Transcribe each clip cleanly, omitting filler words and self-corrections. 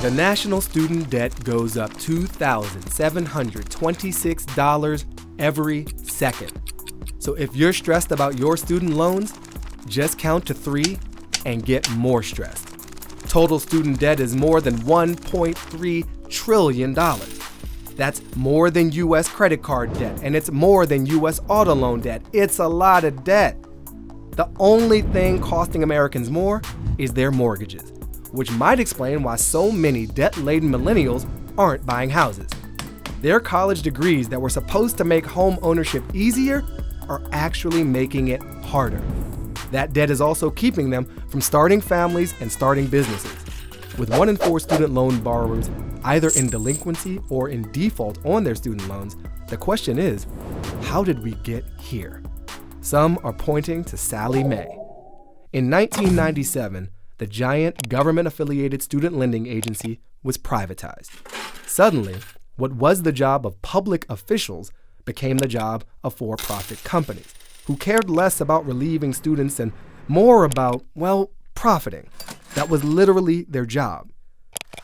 The national student debt goes up $2,726 every second. So if you're stressed about your student loans, just count to 3 and get more stressed. Total student debt is more than $1.3 trillion. That's more than U.S. credit card debt, and it's more than U.S. auto loan debt. It's a lot of debt. The only thing costing Americans more is their mortgages, which might explain why so many debt-laden millennials aren't buying houses. Their college degrees that were supposed to make home ownership easier are actually making it harder. That debt is also keeping them from starting families and starting businesses. With 1 in 4 student loan borrowers either in delinquency or in default on their student loans, the question is, how did we get here? Some are pointing to Sallie Mae. In 1997, the giant government-affiliated student lending agency was privatized. Suddenly, what was the job of public officials became the job of for-profit companies, who cared less about relieving students and more about, well, profiting. That was literally their job.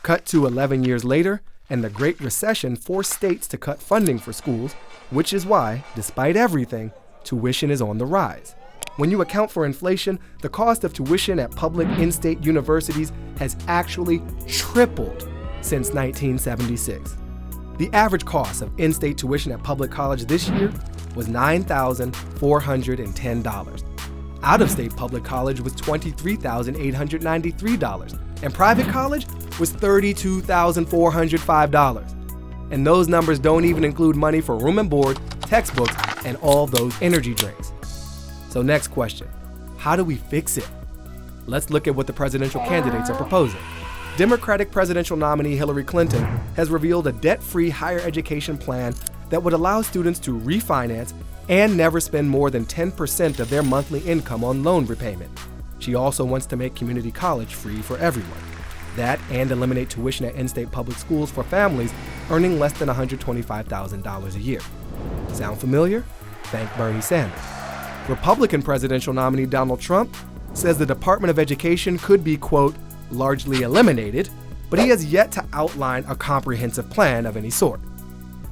Cut to 11 years later, and the Great Recession forced states to cut funding for schools, which is why, despite everything, tuition is on the rise. When you account for inflation, the cost of tuition at public in-state universities has actually tripled since 1976. The average cost of in-state tuition at public college this year was $9,410. Out-of-state public college was $23,893, and private college was $32,405. And those numbers don't even include money for room and board, textbooks, and all those energy drinks. So next question, how do we fix it? Let's look at what the presidential candidates are proposing. Democratic presidential nominee Hillary Clinton has revealed a debt-free higher education plan that would allow students to refinance and never spend more than 10% of their monthly income on loan repayment. She also wants to make community college free for everyone. That and eliminate tuition at in-state public schools for families earning less than $125,000 a year. Sound familiar? Thank Bernie Sanders. Republican presidential nominee Donald Trump says the Department of Education could be, quote, largely eliminated, but he has yet to outline a comprehensive plan of any sort.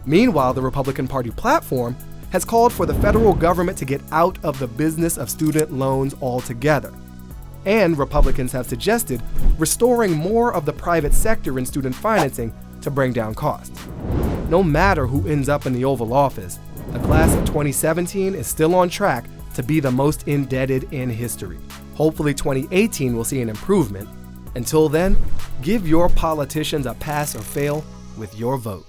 Meanwhile, the Republican Party platform has called for the federal government to get out of the business of student loans altogether. And Republicans have suggested restoring more of the private sector in student financing to bring down costs. No matter who ends up in the Oval Office, the class of 2017 is still on track to be the most indebted in history. Hopefully 2018 will see an improvement. Until then, give your politicians a pass or fail with your vote.